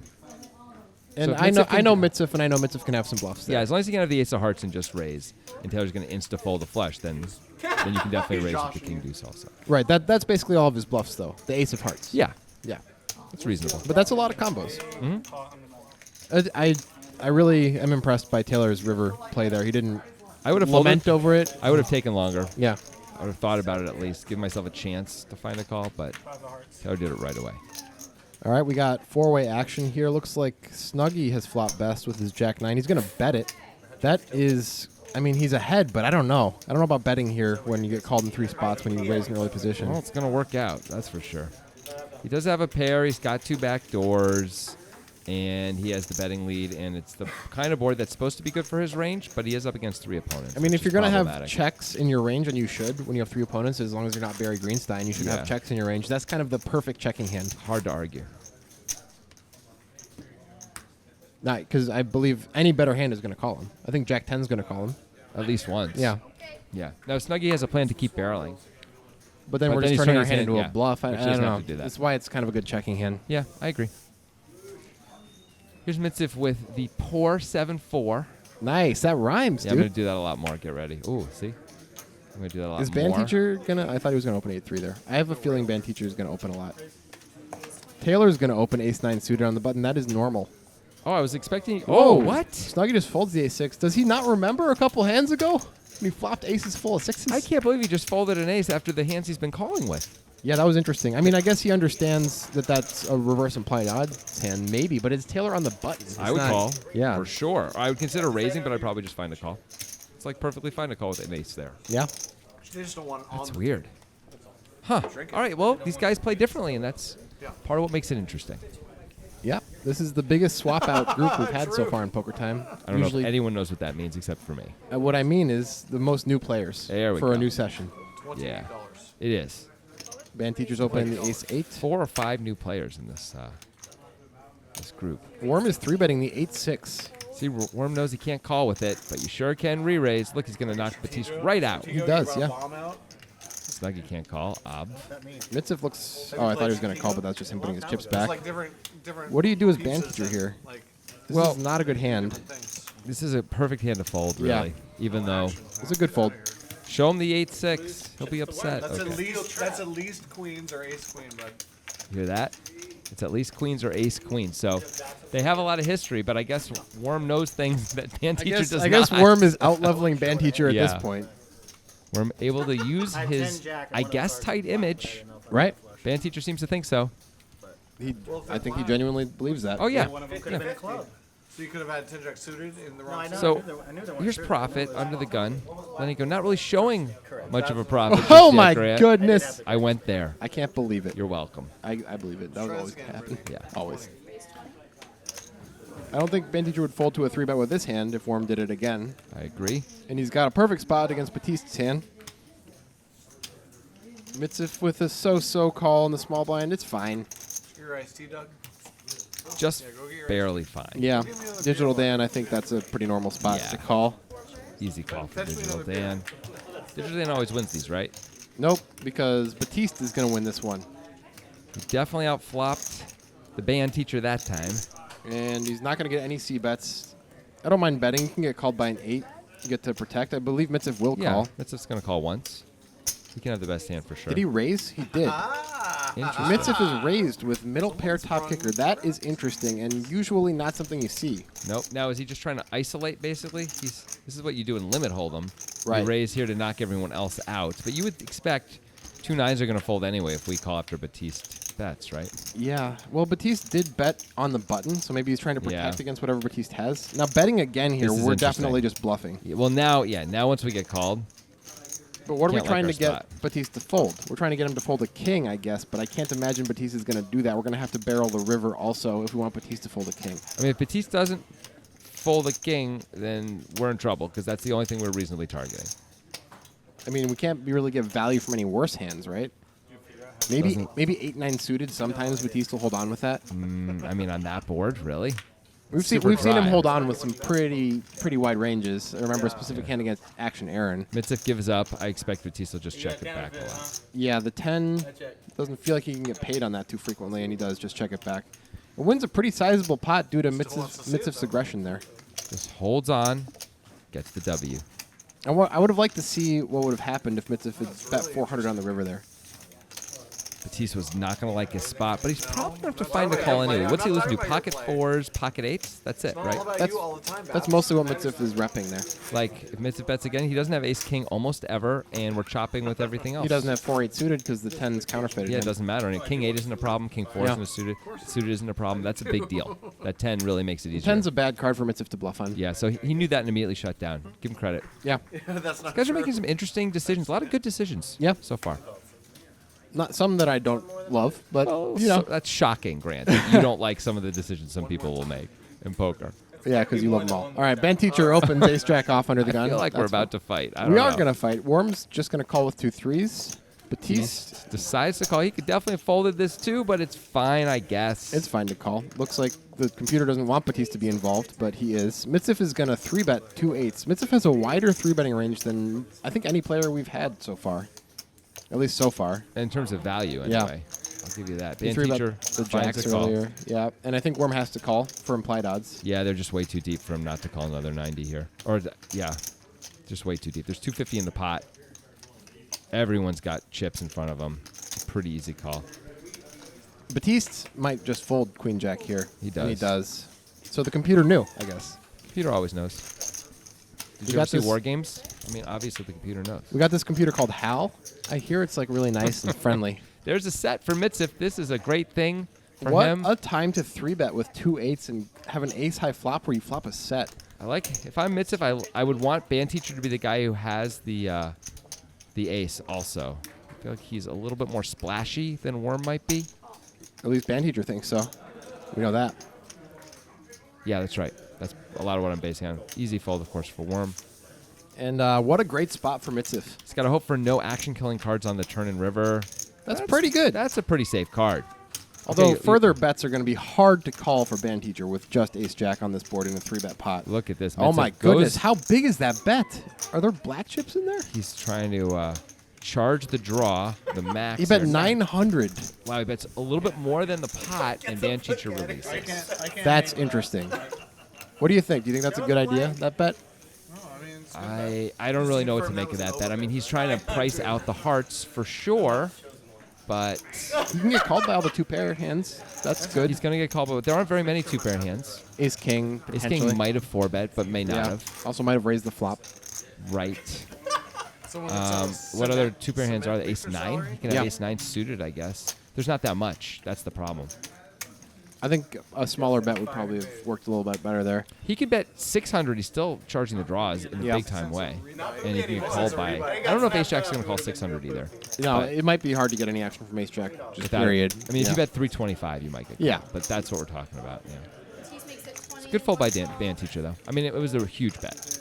And So I know Mitsev can- I know Mitsev, and I know Mitsev can have some bluffs there. Yeah, as long as you can have the ace of hearts and just raise, and Taylor's going to insta-fold the flush, then you can definitely raise with the king deuce also. Right. That's basically all of his bluffs, though. The ace of hearts. Yeah, Yeah. that's reasonable. But that's a lot of combos. I really am impressed by Taylor's river play there. He didn't I would have lament folded. over it. I would have taken longer. Yeah. I would have thought about it at least, give myself a chance to find a call, but Taylor did it right away. All right, we got four-way action here. Looks like Snuggy has flopped best with his jack nine. He's going to bet it. That is, I mean, he's ahead, but I don't know. I don't know about betting here when you get called in three spots when you raise an early position. Well, it's going to work out, that's for sure. He does have a pair. He's got two back doors, and he has the betting lead, and it's the kind of board that's supposed to be good for his range, but he is up against three opponents. I mean, which if you're is going to have problematic. checks in your range, and you should when you have three opponents, as long as you're not Barry Greenstein, you should Yeah. have checks in your range. That's kind of the perfect checking hand. Hard to argue. Because I believe any better hand is going to call him. I think Jack 10's going to call him. At least once. Yeah. Yeah. Now, Snuggy has a plan to keep barreling. But then But we're then just he's turning turning our his hand hand, into yeah. a bluff. I Which don't doesn't know. have to do that. That's why it's kind of a good checking hand. Yeah, I agree. Here's Mitsev with the poor 7-4. Nice. That rhymes, Yeah, I'm going dude. to do that a lot more. Get ready. Ooh, see? I'm going to do that a lot Is band more. teacher gonna? I thought he was gonna open 8-3 there. I have a feeling band teacher is gonna open a lot. Taylor's gonna open ace 9 suited on the button. That is normal. Oh, I was expecting. Whoa. Oh, what? Snuggy just folds the ace 6. Does he not remember a couple hands ago when he flopped aces full of sixes? I can't believe he just folded an ace after the hands he's been calling with. Yeah, that was interesting. I mean, I guess he understands that that's a reverse implied odds hand, maybe, but it's Taylor on the button. It's I would not- call. Yeah. For sure. I would consider raising, but I'd probably just find a call. It's like perfectly fine to call with an ace there. Yeah. They just don't want on That's the weird. Huh. All right, well, these guys play differently, and that's part of what makes it interesting. Yeah. This is the biggest swap out group we've had so far in Poker Time. I don't know Usually, if anyone knows what that means except for me. what I mean is the most new players There we for a go. new session. Yeah. $28. It is. Band teachers open the ace 8. 4 or 5 new players in this this group. Worm is 3-betting the 8-6. See, Worm knows he can't call with it, but you sure can re-raise. Look, he's going to knock Batiste right out. He does, yeah. Snuggy can't call. Mitsev looks. Oh, I thought he was going to call, but that's just him putting his chips back. Like different What do you do as band pieces teacher and, here? Like This Well- is not a good hand. things. This is a perfect hand to fold, Yeah. really. Even though, It's a good fold. show him the 8-6. He'll be upset. That's Okay. that's at least queens or ace queen, bud. You hear that? It's at least queens or ace queen. So they have a lot of history, but I guess Worm knows things that band teacher does I guess not. Worm is out leveling band teacher at Yeah. this point, Worm able to use I his, 10 jack, I I would've guess, started tight with image. right? Band teacher seems to think so. I think he genuinely believes that. Oh, yeah. One of them could have been a club. So you could have had 10 jack suited in the No, wrong I know. So, I knew there weren't Here's suited. profit under the gun. Then he go, not really showing much of a profit. Oh just my yet, Grant. goodness! I went there. I can't believe it. You're welcome. I believe it. That was always gonna happen. Yeah. Always. I don't think band teacher would fold to a 3-bet with this hand if Worm did it again. I agree. And he's got a perfect spot against Batiste's hand. Mitsev with a so-so call in the small blind. It's fine. Your iced tea, Doug. Just go get your barely fine. Yeah. Digital Dan, I think that's a pretty normal spot Yeah. to call. Easy call for Fetch me Digital another Dan. Digital Dan always wins these, right? Nope, because Batiste is going to win this one. He definitely outflopped the band teacher that time. And he's not going to get any C-bets. I don't mind betting. You can get called by an 8. You get to protect. I believe Mitsev will Yeah, call. that's just going to call once. He can have the best hand for sure. Did he raise? He did. Interesting. Mitsev is raised with middle pair top kicker. That is interesting and usually not something you see. Nope. Now, is he just trying to isolate, basically? This is what you do in limit hold'em. Right. You raise here to knock everyone else out. But you would expect 2 9s are going to fold anyway if we call after Batiste bets, right? Yeah. Well, Batiste did bet on the button, so maybe he's trying to protect Yeah. against whatever Batiste has. Now, betting again here, This is we're interesting. definitely just bluffing. Yeah, well, now once we get called, But what are we Can't like trying our to get spot. Batiste to fold? We're trying to get him to fold a king, I guess, but I can't imagine Batiste is going to do that. We're going to have to barrel the river also if we want Batiste to fold a king. I mean, if Batiste doesn't fold a king, then we're in trouble because that's the only thing we're reasonably targeting. I mean, we can't really get value from any worse hands, right? Maybe Doesn't- maybe 8-9 suited. Sometimes Batiste will hold on with that. I mean, on that board, really? We've seen Super him dry. hold on with some pretty wide ranges. I remember a specific hand against Action Aaron. Mitzif gives up. I expect Batiste will just check it back a lot. Yeah, the 10 doesn't feel like he can get paid on that too frequently, and he does just check it back. It wins a pretty sizable pot due to Mitzif's aggression there. Just holds on, gets the W. I would have liked to see what would have happened if Mitzif had bet 400 on the river there. Batiste was not going to like his spot, but he's probably going to have to find the call anyway. What's he losing to? Pocket 4s, pocket 8s? That's it, right? That's mostly what Mitzif is repping there. Like, if Mitzif bets again, he doesn't have ace-king almost ever, and we're chopping with everything else. He doesn't have 4-8 suited because the 10's counterfeited. Yeah, it him. doesn't matter. And king 8 isn't a problem. King 4 Yeah. isn't a suited. Suited isn't a problem. That's a big deal. That 10 really makes it easier. 10's a bad card for Mitzif to bluff on. Yeah, so he knew that and immediately shut down. Give him credit. Yeah. That's not Guys are true. making some interesting decisions. A lot of good decisions. Yeah. So far. Not some that I don't love, but Oh, you know. that's shocking, Grant. You don't like some of the decisions some people will make in poker. Yeah, because you love them all. All right, Ben Teacher opens ace jack off under the I gun. feel like we're That's about to fight. I don't We know. are going to fight. Worm's just going to call with 2 3s. Batiste, Decides to call. He could definitely have folded this too, but it's fine, I guess. it's fine to call. Looks like the computer doesn't want Batiste to be involved, but he is. Mitzif is going to 3-bet 2 8s. Mitzif has a wider 3-betting range than I think any player we've had so far. At least so far. in terms of value, Yeah. anyway. I'll give you that. He Band 3-bet teacher the finds jacks a call. earlier. Yeah, and I think Worm has to call for implied odds. Yeah, they're just way too deep for him not to call another 90 here. Yeah, just way too deep. There's 250 in the pot. Everyone's got chips in front of them. Pretty easy call. Batiste might just fold Queen Jack here. He And he does. does. So the computer knew, I guess. Computer always knows. Did We you got ever see this- War Games? I mean, obviously the computer knows. We got this computer called HAL. I hear it's like really nice and friendly. There's a set for Mitzif. This is a great thing for What him. a time to 3-bet with 2 8s and have an ace-high flop where you flop a set. I like. If I'm Mitzif, I would want Band Teacher to be the guy who has the ace also. I feel like he's a little bit more splashy than Worm might be. At least Band Teacher thinks so. We know that. Yeah, that's right. That's a lot of what I'm basing on. Easy fold, of course, for Worm. And what a great spot for Mitzif. He's got to hope for no action-killing cards on the turn and river. That's pretty good. That's a pretty safe card. Although Okay, further bets are going to be hard to call for Band Teacher with just ace-jack on this board in a 3-bet pot. Look at this. Oh Mitzif my goes- goodness, how big is that bet? Are there black chips in there? He's trying to charge the draw, the max. He bet there. 900. Wow, he bets a little bit more than the pot, and Band Teacher releases. That's interesting. What do you think? Do you think that's a good idea, that bet? I don't really know what to make of that bet. I mean, he's trying to price out the hearts for sure, but You can get called by all the 2-pair hands. That's good. he's going to get called. But there aren't very many two-pair hands. Ace-king, Ace potentially. King might have 4-bet, but may not Yeah. have. Also might have raised the flop. Right. What other two-pair hands are there? Ace-9? He can have Yeah. Ace-9 suited, I guess. There's not that much. That's the problem. I think a smaller bet would probably have worked a little bit better there. He could bet 600. He's still charging the draws in a Yeah. big-time way. And he can get called by... I don't know if Ace-Jack's going to call 600 either. No, But- it might be hard to get any action from ace-jack, just Without- period. I mean, if Yeah. you bet 325, you might get called. Yeah. But that's what we're talking about. Yeah. Batiste makes it 20. Good fold by Band Teacher, though. I mean, it was a huge bet.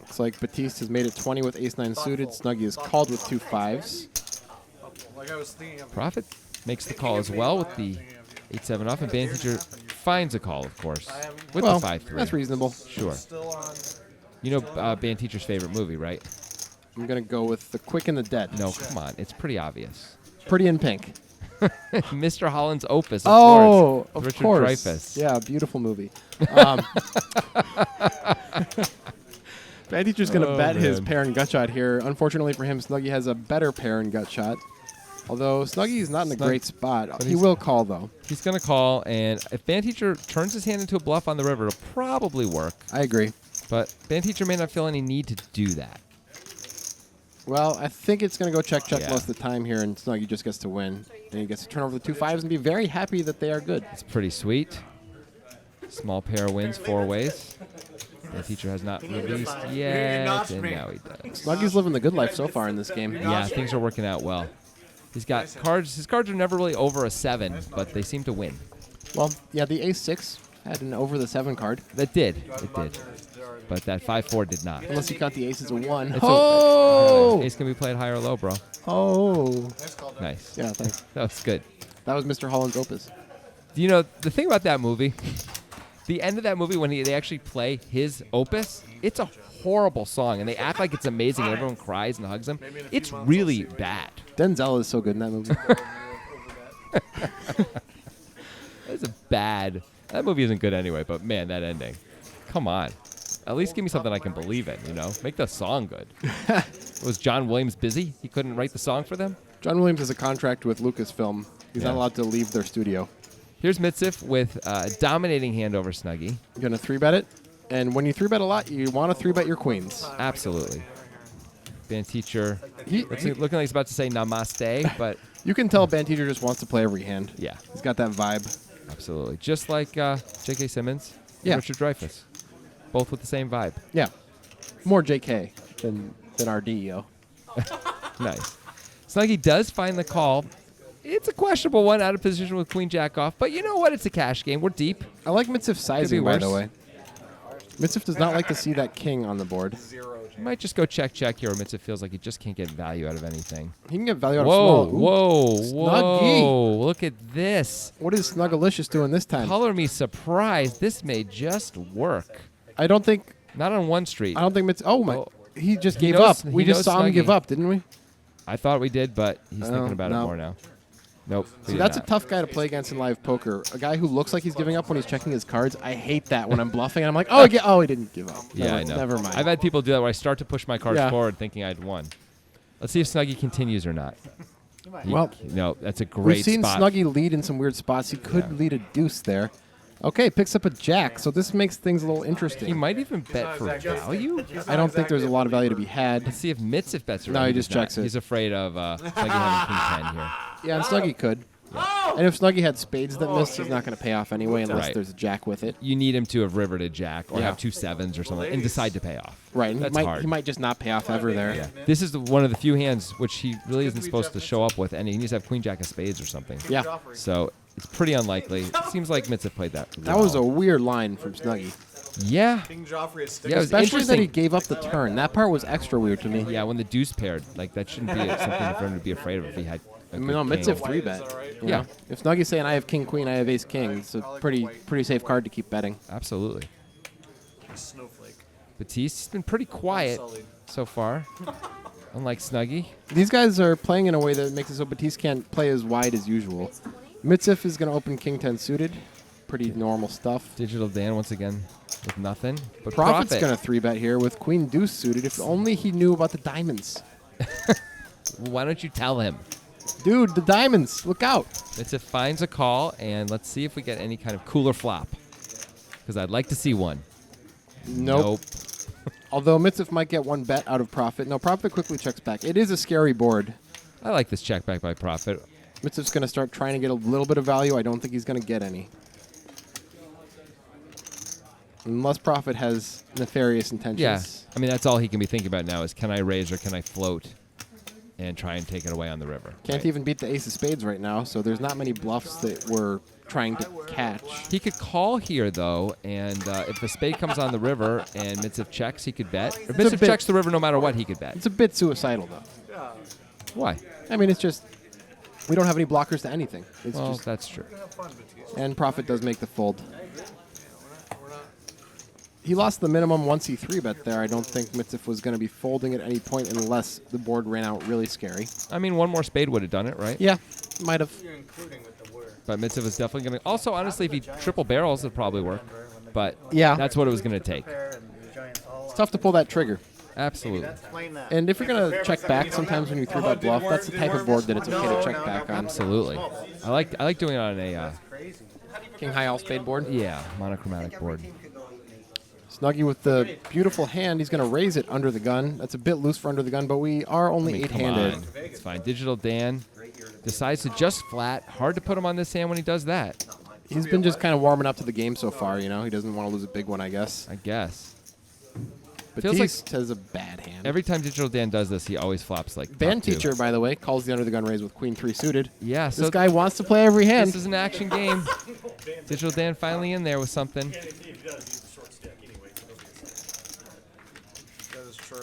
Looks like Batiste has made it 20 with ace-9 suited. Snuggie is called with 2 5s. Like I was thinking of Profit makes the call as well with the 8-7 off, and Band Teacher finds a call, of course, with Well, the 5-3. that's reasonable. Sure. still on. You know Band Teacher's favorite movie, right? I'm going to go with The Quick and the Dead. No, come on. It's pretty obvious. Pretty in pink. Mr. Holland's Opus, of Oh, course. of Richard course. Dreyfuss. Yeah, beautiful movie. Bad Teacher's going to Oh, bet his man. pair and gut shot here. Unfortunately for him, Snuggie has a better pair and gut shot. Although Snuggie is not in a Snug- great spot. but He he's- will call, though. He's going to call, and if Band Teacher turns his hand into a bluff on the river, it'll probably work. I agree. But Band Teacher may not feel any need to do that. Well, I think it's going to go check Yeah. most of the time here, and Snuggy just gets to win. And he gets to turn over the 2 5s and be very happy that they are good. It's pretty sweet. Small pair wins 4 ways. The teacher has not released yet, notched and me. now he does. Snuggy's living the good life so far in this game. Yeah, things are working out well. He's got cards. His cards are never really over a 7, but they seem to win. Well, yeah, the ace-6 had an over the 7 card, That did. It did. But that 5-4 did not. unless you count the ace as a 1. It's Oh! Ace can be played high or low, bro. Oh! Nice. Yeah, thanks. That was good. That was Mr. Holland's opus. Do you know the thing about that movie? The end of that movie, when they actually play his opus, it's a horrible song, and they act like it's amazing, and everyone cries and hugs him. It's really bad. Denzel is so good in that movie. It's a bad. That movie isn't good anyway, but man, that ending. Come on. At least give me something I can believe in, you know? Make the song good. Was John Williams busy? He couldn't write the song for them? John Williams has a contract with Lucasfilm. He's Yeah. not allowed to leave their studio. Here's Mitsif with a dominating hand over Snuggy. You're going to 3-bet it, and when you 3-bet a lot, you want to 3-bet your queens. Absolutely. Band teacher He- looking like he's about to say namaste, but You can tell Band Teacher just wants to play every hand. yeah, He's got that vibe. absolutely. Just like J.K. Simmons and Yeah. Richard Dreyfuss. Both with the same vibe. Yeah. More JK than our DEO. Nice. Snuggy does find the call. It's a questionable one, out of position with Queen Jack off, but you know what? It's a cash game. We're deep. I like Mitsif's sizing, by the worse. way. Mitzif does not like to see that king on the board. You might just go check here, where Mitsif feels like he just can't get value out of anything. He can get value out Whoa, of small. Ooh. whoa, Snuggy. whoa. Look at this. What is Snuggalicious doing this time? Color me surprised. This may just work. I don't think Not on one street. Mitz. Oh my! Oh. He just He gave knows- up. We he just knows saw him Snuggy. give up, didn't we? I thought we did, but he's Oh, thinking about it no. more now. Nope. we See, did that's not. a tough guy to play against in live poker. A guy who looks like he's giving up when he's checking his cards. I hate that when I'm bluffing and I'm like, oh, he didn't give up. Yeah, I know. Never mind. I've had people do that where I start to push my cards Yeah. forward thinking I'd won. Let's see if Snuggy continues or not. Well, No, that's a great We've seen spot. Snuggy lead in some weird spots. He could Yeah. lead a deuce there. Okay, picks up a jack, so this makes things a little He interesting. might even bet for value. I don't think there's a lot of value to be had. Let's see if Mitsif bets or No, not. he just does not. checks it. He's afraid of Snuggy having King 10 here. Yeah, and Snuggy could. And if Snuggy had spades that missed, he's not going to pay off anyway unless Right. there's a jack with it. You need him to have rivered a jack or Yeah. have 2 7s or something and decide to pay off. Right, and That's hard. he might just not pay off ever there. Yeah. This is one of the few hands which he really isn't supposed to show up with, and he needs to have Queen Jack of Spades or something. Yeah. So it's pretty unlikely. It seems like Mitsif played that. That was a well. weird line from Snuggy. Yeah. King Joffrey is Yeah, it was Especially that he interesting. gave up the turn. That part was extra weird to me. Yeah, when the deuce paired, like that shouldn't be something for him to be afraid of if he had. A good No, king. Mitzif 3-bet. you Yeah. know? If Snuggy's saying I have king queen, I have ace king, it's a pretty safe card to keep betting. Absolutely. Snowflake. Batiste's been pretty quiet Sullied. so far, unlike Snuggy. These guys are playing in a way that makes it so Batiste can't play as wide as usual. Mitzif is going to open king 10 suited. Pretty normal stuff. Digital Dan once again with nothing. But Profit's Profit. going to 3-bet here with queen deuce suited. If only he knew about the diamonds. Why don't you tell him? Dude, the diamonds. Look out. Mitzif finds a call, and let's see if we get any kind of cooler flop. Because I'd like to see one. Nope. Although Mitzif might get one bet out of Profit. No, Profit quickly checks back. It is a scary board. I like this check back by Profit. Mitzif's going to start trying to get a little bit of value. I don't think he's going to get any. Unless Profit has nefarious intentions. Yeah. I mean, that's all he can be thinking about now is can I raise or can I float and try and take it away on the river. Can't Right. even beat the ace of spades right now, so there's not many bluffs that we're trying to catch. He could call here, though, and if the spade comes on the river and Mitzif checks, he could bet. If a Mitzif bit- checks the river no matter what, he could bet. It's a bit suicidal, though. Why? I mean, it's just we don't have any blockers to anything. It's Well, just that's true. and Profit does make the fold. He lost the minimum once he 3-bet there. I don't think Mitzif was going to be folding at any point unless the board ran out really scary. I mean, one more spade would have done it, right? Yeah, might have. You're including with the word. But Mitzif is definitely going to... Also, honestly, if he triple barrels, it'd probably work. But Yeah. that's what it was going to take. It's tough to pull that trigger. Absolutely. And if you're going to check back sometimes when you 3-bet bluff, that's the type of board that it's okay to check back on. Absolutely. I like doing it on a King high all spade board. yeah monochromatic board. Snuggie with the beautiful hand. He's going to raise it under the gun. That's a bit loose for under the gun, but we are only I mean, come eight-handed. on. It's fine. Digital Dan decides to just flat. Hard to put him on this hand when he does that, He's been just kind of warming up to the game so far, you know. He doesn't want to lose a big one, I guess. I guess. Batiste feels has a bad hand. Every time Digital Dan does this, he always flops like Band top two. Teacher, by the way, calls the under the gun raise with Queen 3 suited. Yeah, so This guy wants to play every hand. this is an action game. Digital Dan finally in there with something. That is true.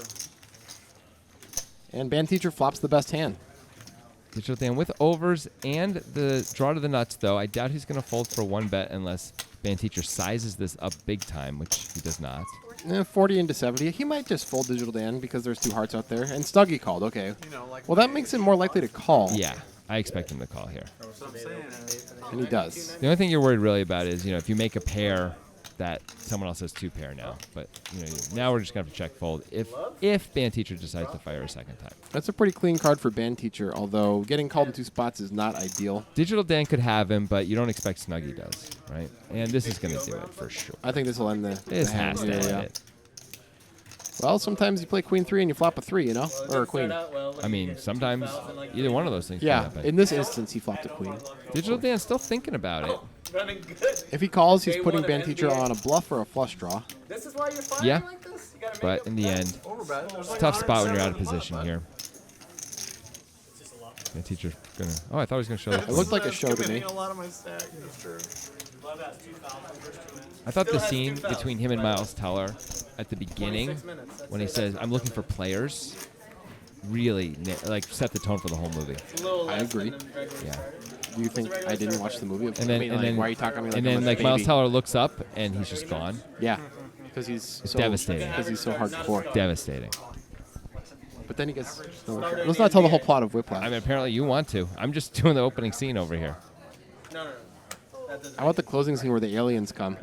And Band Teacher flops the best hand. Digital Dan with overs and the draw to the nuts, though. I doubt he's going to fold for one bet unless Band Teacher sizes this up big time, which he does not. 40 into 70. He might just fold Digital Dan because there's 2 hearts out there. And Snuggie called. Okay. You know, like Well, that makes it more likely to call. Yeah, I expect him to call here. that's what I'm saying. And he does. The only thing you're worried really about is, if you make a pair, that someone else has 2 pair now. But now we're just gonna have to check fold if Band Teacher decides to fire a second time. That's a pretty clean card for Band Teacher, although getting called in 2 spots is not ideal. Digital Dan could have him, but you don't expect Snuggie does, right? And this is gonna do it for sure. I think this will end the This hand has here, to end yeah. it. Well, sometimes you play Queen 3 and you flop a 3, or a Queen. I mean, sometimes either one of those things. Yeah, can happen. in this instance, he flopped a Queen. Digital Dan's still thinking about it. Running good. If he calls, he's Day putting one of Band Teacher NBA. on a bluff or a flush draw. This is why you're firing Yeah, like this? You gotta make but up in the bet. end, Overbet. There's like tough spot when you're out of 170 position bud. here. Band Teacher's gonna. Oh, I thought he was gonna show It that. looked like a show to me. Skipping a lot of my stack. That's true. I thought the scene between him and Miles Teller at the beginning, 26 minutes. That's when he it. says, "I'm looking for players," really set the tone for the whole movie. It's a little I less agree. than the regular Yeah. card. Do you think I didn't watch the movie? And then, I mean, and like, then, why are you talking to me like and I'm then, a like baby? Miles Teller looks up and he's just gone. Yeah, because he's so devastating. Because he's so hardcore. Devastating. But then he gets. Let's not tell the whole plot of Whiplash. I mean, apparently you want to. I'm just doing the opening scene over here. No. That doesn't How about the closing scene where the aliens come?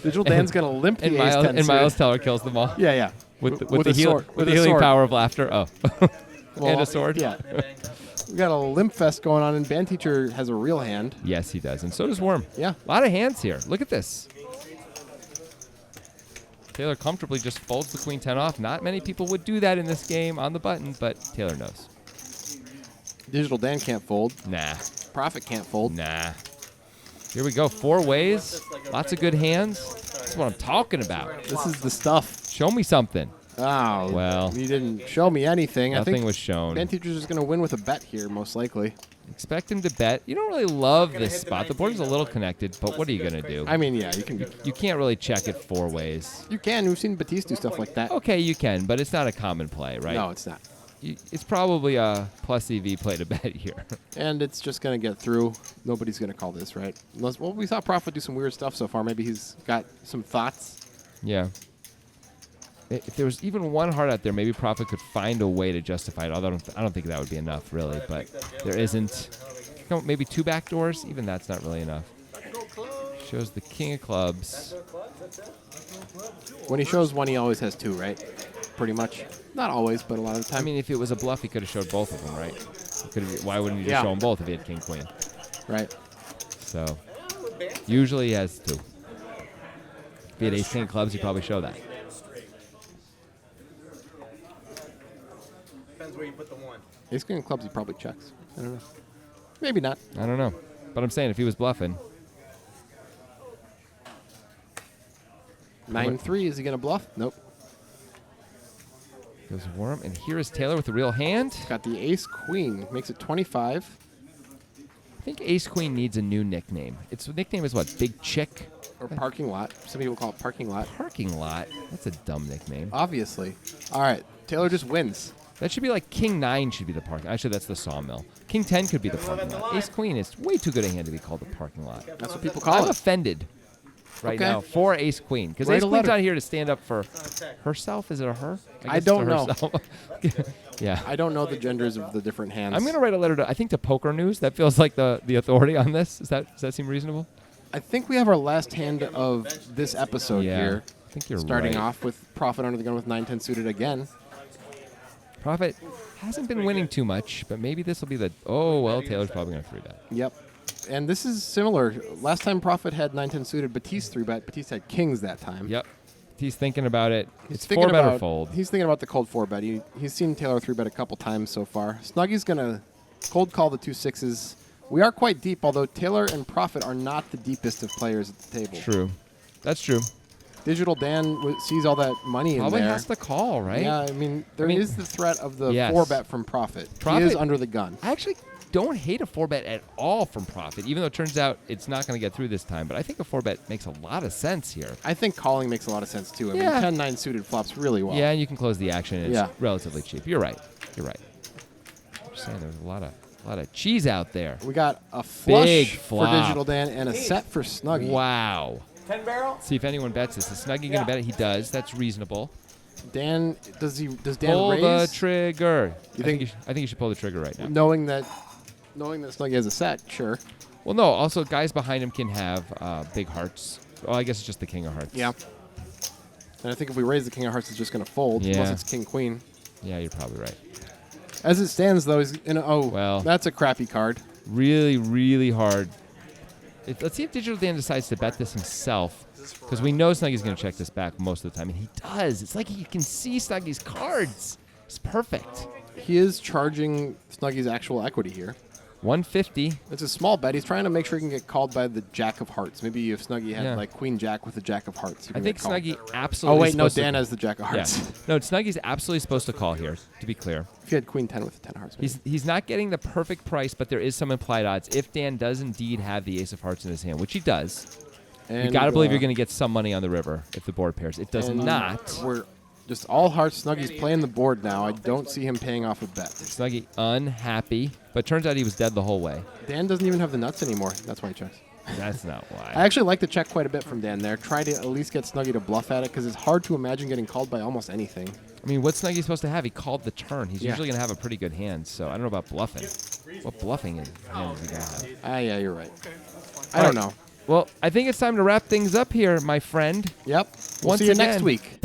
Digital Dan's gonna limp the And ace 10 Miles suited. Teller kills them all. Yeah, yeah. With With the a heal, sword. with With the a healing sword. power of laughter. Oh. Well, And a sword. Yeah. We got a limp fest going on, and Band Teacher has a real hand. Yes, he does, and so does Worm. Yeah. A lot of hands here. Look at this. Taylor comfortably just folds the Queen 10 off. Not many people would do that in this game on the button, but Taylor knows. Digital Dan can't fold. Nah. Profit can't fold. Nah. Here we go. 4 ways. Lots of good hands. That's what I'm talking about. This is the stuff. Show me something. Oh, Well. you didn't show me anything. I Nothing think was shown. Band Teacher's just going to win with a bet here, most likely. Expect him to bet. You don't really love this spot. The board is a little connected, but what are you going to do? I mean, yeah, you can. You can't really check it 4 ways. You can. We've seen Batiste do stuff like that. Okay, you can, but it's not a common play, right? No, it's not. It's probably a plus EV play to bet here. And it's just going to get through. Nobody's going to call this, right? Unless, well, we saw Profit do some weird stuff so far. Maybe he's got some thoughts. Yeah. If there was even one heart out there, maybe Prophet could find a way to justify it. Although I don't think that would be enough, really. But there isn't. Maybe 2 back doors. Even that's not really enough. Shows the King of Clubs. When he shows one, he always has 2, right? Pretty much. Not always, but a lot of the time. I mean, if it was a bluff, he could have showed both of them, right? Why wouldn't he just Yeah. show them both if he had King Queen? right. So usually he has 2. If he had Ace King of Clubs, he'd probably show that. Depends where you put the one. Ace King of Clubs, he probably checks. I don't know. Maybe not. I don't know. But I'm saying if he was bluffing, 9-3. Is he going to bluff? Nope. goes Worm. And here is Taylor with the real hand. Got the Ace Queen. Makes it 25. I think Ace Queen needs a new nickname. Its nickname is what? Big Chick? Or Parking Lot. Some people call it Parking Lot. Parking Lot. That's a dumb nickname. Obviously. All right. Taylor just wins. That should be like King 9 should be the parking. Actually, that's the Sawmill. King 10 could be the parking lot. Ace Queen is way too good a hand to be called the parking lot. That's what people call I'm it. offended right Okay. now for Ace Queen. Because Write Ace a Queen's letter. not here to stand up for herself. Is it a her? I guess don't it's know. a herself. Yeah. I don't know the genders of the different hands. I'm going to write a letter to, I think, to Poker News. That feels like the authority on this. Does that seem reasonable? I think we have our last hand of this episode Yeah. here. I think you're Starting right. off with Profit under the gun with 9-10 suited again. Profit hasn't been winning too much, but maybe this will be the. Oh, well, Taylor's probably going to 3-bet. Yep. And this is similar. Last time Prophet had 9-10 suited, Batiste 3-bet. Batiste had kings that time. Yep. He's thinking about it. He's It's thinking 4-bet or about- fold. He's thinking about the cold 4-bet. He's seen Taylor 3-bet a couple times so far. Snuggy's going to cold call the 2 6s. We are quite deep, although Taylor and Prophet are not the deepest of players at the table. True. That's true. Digital Dan sees all that money in Probably there. has to call, right? Yeah, I mean, there is the threat of the Yes. 4-bet from Prophet. He Prophet- is under the gun. I actually don't hate a 4-bet at all from Prophet, even though it turns out it's not going to get through this time. But I think a 4-bet makes a lot of sense here. I think calling makes a lot of sense, too. I Yeah. mean, 10-9 suited flops really well. Yeah, and you can close the action. And it's Yeah. relatively cheap. You're right. You're right. I'm just saying there's a lot of cheese out there. We got a flush Big for flop. Digital Dan and a set for Snuggy. Wow. 10 barrel? See if anyone bets this. Is Snuggy going to bet it? He does. That's reasonable. Dan, does Dan Pull raise? the trigger. You I think- think you should pull the trigger right now. Knowing that Snuggy has a set, sure. Well, no. Also, guys behind him can have big hearts. Well, I guess it's just the king of hearts. Yeah. And I think if we raise the king of hearts, it's just going to fold, Yeah. unless it's king queen. Yeah, you're probably right. As it stands, though, he's in Well. that's a crappy card. Really, really hard. Let's see if Digital Dan decides to bet this himself, because we know Snuggy's going to check this back most of the time, and he does. It's like you can see Snuggy's cards. It's perfect. He is charging Snuggy's actual equity here. 150. It's a small bet. He's trying to make sure he can get called by the jack of hearts. Maybe if Snuggy had Yeah. like queen jack with the jack of hearts. he I can think get called. Snuggy Oh absolutely. wait, no. supposed to- Dan has the jack of Yeah. hearts. No, Snuggy's absolutely supposed to call here. To be clear, If he had queen 10 with the 10 of hearts. Maybe. he's not getting the perfect price, but there is some implied odds if Dan does indeed have the ace of hearts in his hand, which he does. You And, got to believe you're going to get some money on the river if the board pairs. It does and not. We're just all hearts. Snuggy's playing the board now. I don't see him paying off a bet. Snuggy unhappy, but turns out he was dead the whole way. Dan doesn't even have the nuts anymore. That's why he checks. That's not why. I actually like the check quite a bit from Dan there. Try to at least get Snuggy to bluff at it because it's hard to imagine getting called by almost anything. I mean, what's Snuggy supposed to have? He called the turn. He's Yeah. usually going to have a pretty good hand, so I don't know about bluffing. What bluffing hand is he going to have? Yeah, you're right. I don't know. Well, I think it's time to wrap things up here, my friend. Yep. We'll Once see you again- next week.